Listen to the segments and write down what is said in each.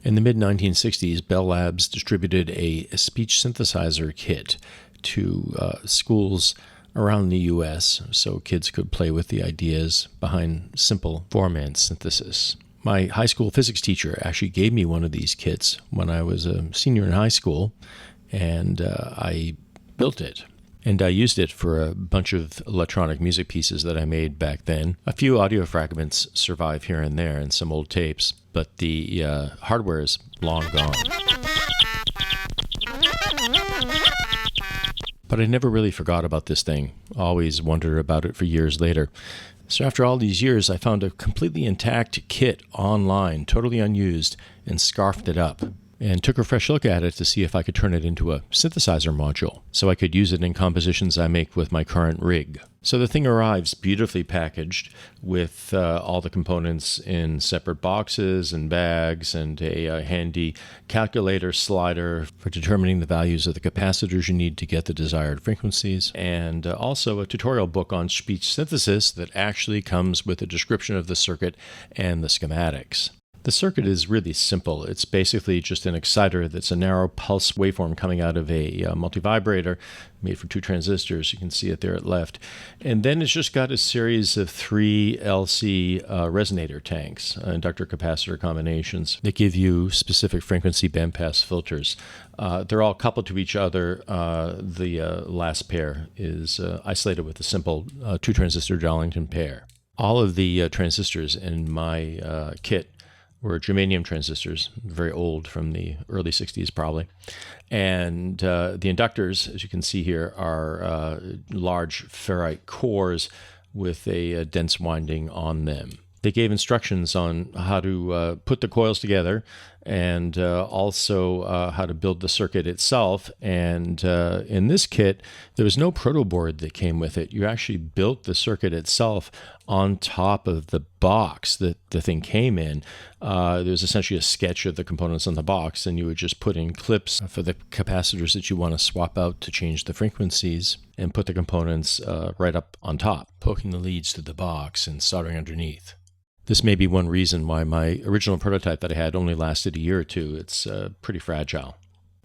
In the mid-1960s, Bell Labs distributed a speech synthesizer kit to schools around the U.S. so kids could play with the ideas behind simple Formant synthesis. My high school physics teacher actually gave me one of these kits when I was a senior in high school, and I built it. And I used it for a bunch of electronic music pieces that I made back then. A few audio fragments survive here and there and some old tapes, but the hardware is long gone. But I never really forgot about this thing. Always wondered about it for years later. So after all these years, I found a completely intact kit online, totally unused, and scarfed it up. And took a fresh look at it to see if I could turn it into a synthesizer module, so I could use it in compositions I make with my current rig. So the thing arrives beautifully packaged with all the components in separate boxes and bags, and a handy calculator slider for determining the values of the capacitors you need to get the desired frequencies, and also a tutorial book on speech synthesis that actually comes with a description of the circuit and the schematics. The circuit is really simple. It's basically just an exciter that's a narrow pulse waveform coming out of a multivibrator made for 2 transistors. You can see it there at left. And then it's just got a series of 3 LC resonator tanks, inductor-capacitor combinations, that give you specific frequency bandpass filters. They're all coupled to each other. The last pair is isolated with a simple 2-transistor Darlington pair. All of the transistors in my kit were germanium transistors, very old, from the early 60s probably. And the inductors, as you can see here, are large ferrite cores with a dense winding on them. They gave instructions on how to put the coils together, and also how to build the circuit itself. And in this kit, there was no proto board that came with it. You actually built the circuit itself on top of the box that the thing came in. There was essentially a sketch of the components on the box, and you would just put in clips for the capacitors that you want to swap out to change the frequencies, and put the components right up on top, poking the leads to the box and soldering underneath. This may be one reason why my original prototype that I had only lasted a year or two. It's pretty fragile.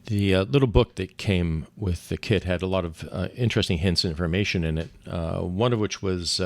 The little book that came with the kit had a lot of interesting hints and information in it, one of which was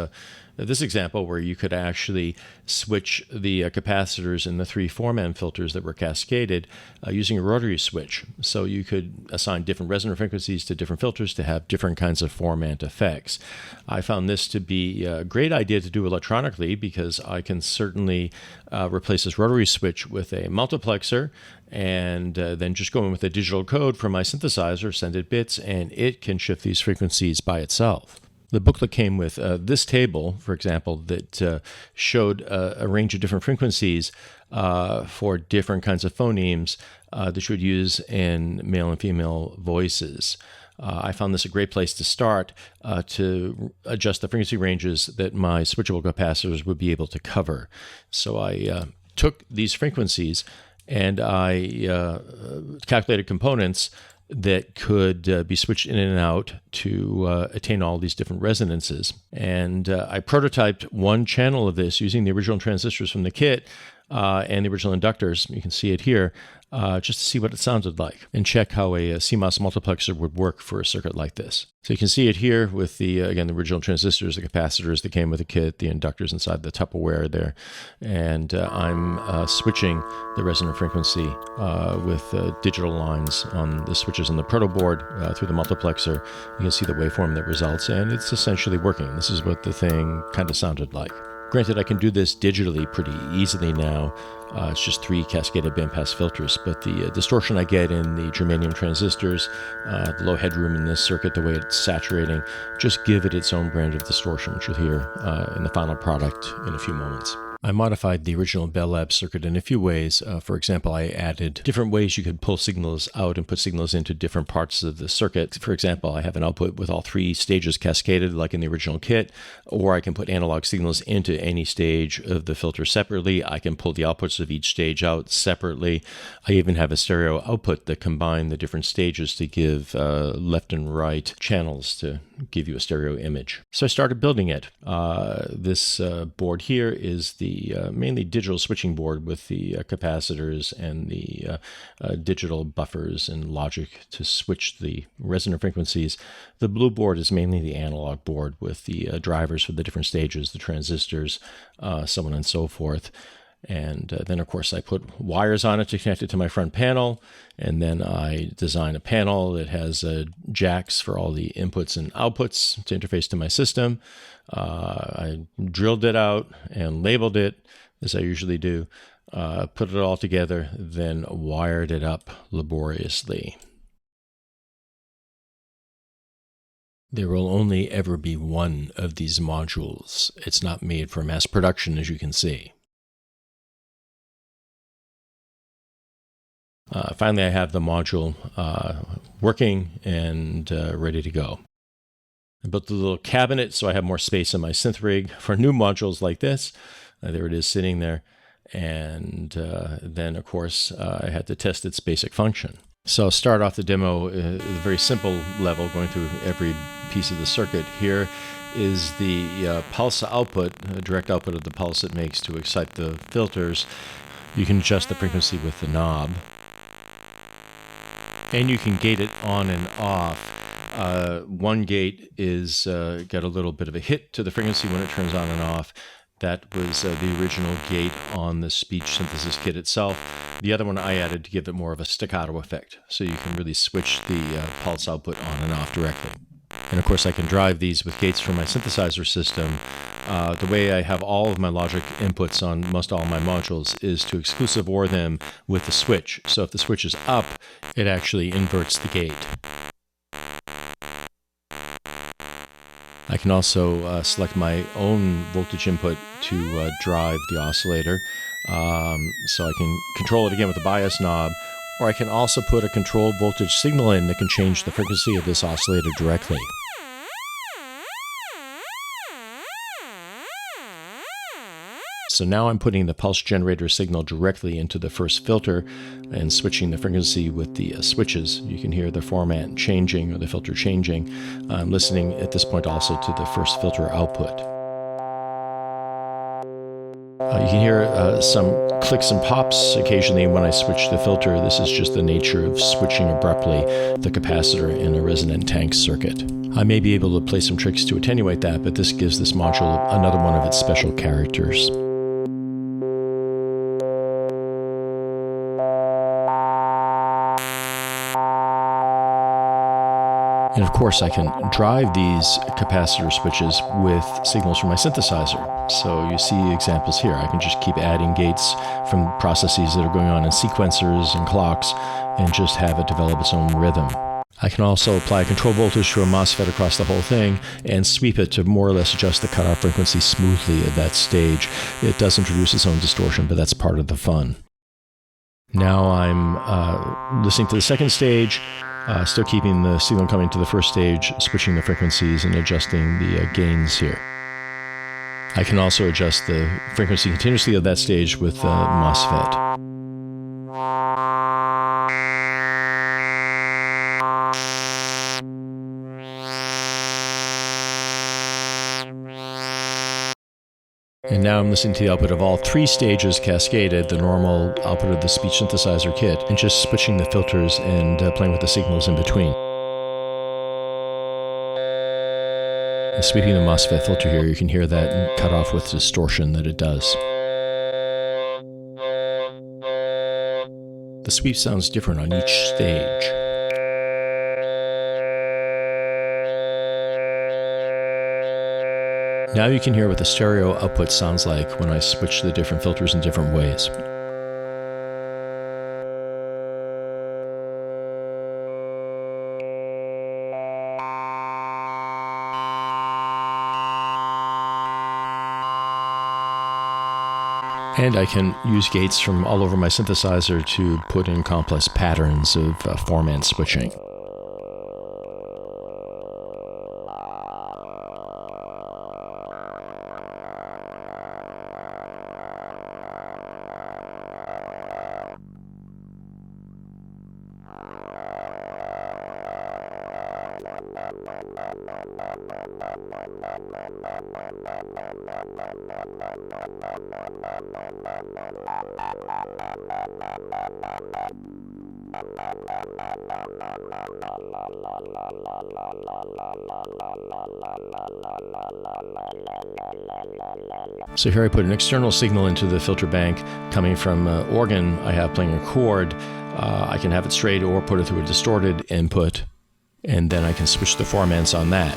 this example where you could actually switch the capacitors in the 3 Formant filters that were cascaded using a rotary switch. So you could assign different resonant frequencies to different filters to have different kinds of Formant effects. I found this to be a great idea to do electronically, because I can certainly replace this rotary switch with a multiplexer, and then just go in with a digital code from my synthesizer, send it bits, and it can shift these frequencies by itself. The booklet came with this table, for example, that showed a range of different frequencies for different kinds of phonemes that you would use in male and female voices. I found this a great place to start to adjust the frequency ranges that my switchable capacitors would be able to cover. So I took these frequencies and I calculated components that could be switched in and out to attain all these different resonances. And I prototyped one channel of this using the original transistors from the kit and the original inductors. You can see it here, just to see what it sounded like and check how a CMOS multiplexer would work for a circuit like this. So you can see it here with the, again, the original transistors, the capacitors that came with the kit, the inductors inside the Tupperware there. And I'm switching the resonant frequency with digital lines on the switches on the proto board through the multiplexer. You can see the waveform that results, and it's essentially working. This is what the thing kind of sounded like. Granted, I can do this digitally pretty easily now. It's just 3 cascaded bandpass filters, but the distortion I get in the germanium transistors, the low headroom in this circuit, the way it's saturating, just give it its own brand of distortion, which you'll hear in the final product in a few moments. I modified the original Bell Labs circuit in a few ways. For example, I added different ways you could pull signals out and put signals into different parts of the circuit. For example, I have an output with all 3 stages cascaded like in the original kit, or I can put analog signals into any stage of the filter separately. I can pull the outputs of each stage out separately. I even have a stereo output that combine the different stages to give left and right channels to give you a stereo image. So I started building it. This board here is the the mainly digital switching board with the capacitors and the digital buffers and logic to switch the resonant frequencies. The blue board is mainly the analog board with the drivers for the different stages, the transistors, so on and so forth. And then, of course, I put wires on it to connect it to my front panel. And then I design a panel that has jacks for all the inputs and outputs to interface to my system. I drilled it out and labeled it, as I usually do, put it all together, then wired it up laboriously. There will only ever be one of these modules. It's not made for mass production, as you can see. Finally, I have the module working and ready to go. I built a little cabinet so I have more space in my synth rig for new modules like this. There it is sitting there. And then, of course, I had to test its basic function. So I'll start off the demo at a very simple level, going through every piece of the circuit. Here is the pulse output, direct output of the pulse it makes to excite the filters. You can adjust the frequency with the knob. And you can gate it on and off. One gate is got a little bit of a hit to the frequency when it turns on and off. That was the original gate on the speech synthesis kit itself. The other one I added to give it more of a staccato effect, so you can really switch the pulse output on and off directly. And of course I can drive these with gates from my synthesizer system. The way I have all of my logic inputs on most all my modules is to exclusive OR them with the switch. So if the switch is up, it actually inverts the gate. I can also select my own voltage input to drive the oscillator. So I can control it again with the bias knob, or I can also put a control voltage signal in that can change the frequency of this oscillator directly. So now I'm putting the pulse generator signal directly into the first filter and switching the frequency with the switches. You can hear the Formant changing or the filter changing. I'm listening at this point also to the first filter output. You can hear some clicks and pops occasionally when I switch the filter. This is just the nature of switching abruptly the capacitor in a resonant tank circuit. I may be able to play some tricks to attenuate that, but this gives this module another one of its special characters. And of course, I can drive these capacitor switches with signals from my synthesizer. So you see examples here. I can just keep adding gates from processes that are going on in sequencers and clocks and just have it develop its own rhythm. I can also apply control voltage to a MOSFET across the whole thing and sweep it to more or less adjust the cutoff frequency smoothly at that stage. It does introduce its own distortion, but that's part of the fun. Now I'm listening to the second stage. Still keeping the signal coming to the first stage, switching the frequencies and adjusting the gains here. I can also adjust the frequency continuously of that stage with MOSFET. And now I'm listening to the output of all three stages cascaded, the normal output of the speech synthesizer kit, and just switching the filters and playing with the signals in between. And sweeping the MOSFET filter here, you can hear that cut off with distortion that it does. The sweep sounds different on each stage. Now you can hear what the stereo output sounds like when I switch the different filters in different ways. And I can use gates from all over my synthesizer to put in complex patterns of Formant switching. So here I put an external signal into the filter bank coming from an organ I have playing a chord. I can have it straight or put it through a distorted input, and then I can switch the formants on that.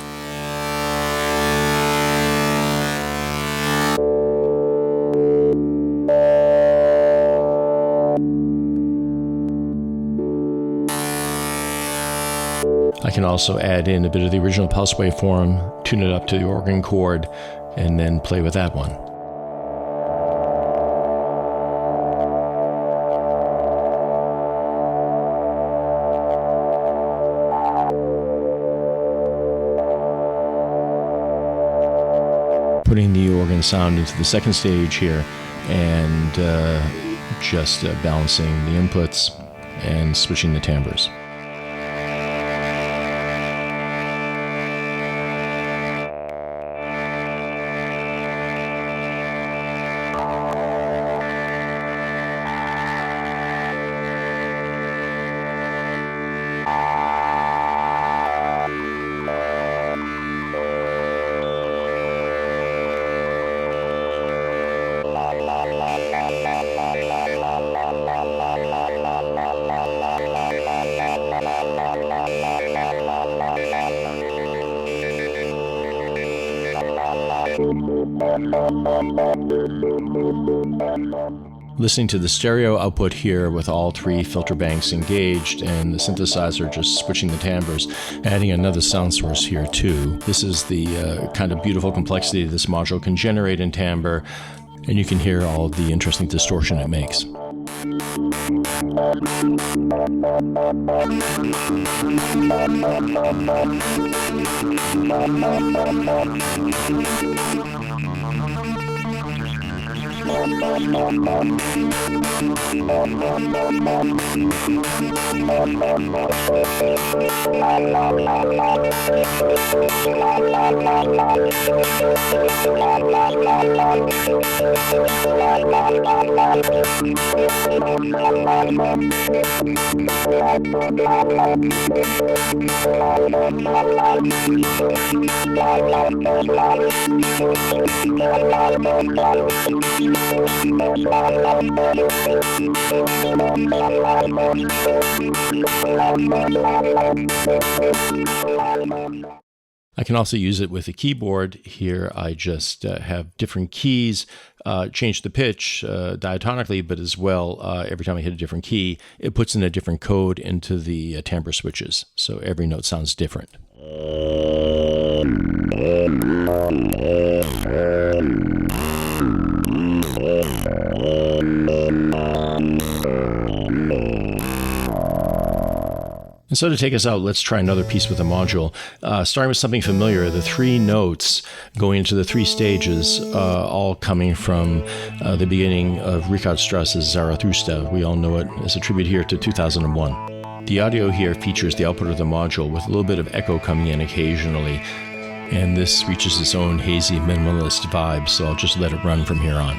I can also add in a bit of the original pulse waveform, tune it up to the organ chord, and then play with that one. Putting the organ sound into the second stage here, and just balancing the inputs and switching the timbres. Listening to the stereo output here with all three filter banks engaged and the synthesizer just switching the timbres, adding another sound source here too. This is the kind of beautiful complexity this module can generate in timbre, and you can hear all the interesting distortion it makes. I can also use it with a keyboard. Here I just have different keys, change the pitch diatonically, but as well, every time I hit a different key, it puts in a different code into the timbre switches. So every note sounds different. And so to take us out, let's try another piece with the module. Starting with something familiar, the three notes going into the three stages, all coming from the beginning of Richard Strauss's Zarathustra. We all know it as a tribute here to 2001. The audio here features the output of the module with a little bit of echo coming in occasionally. And this reaches its own hazy minimalist vibe, so I'll just let it run from here on.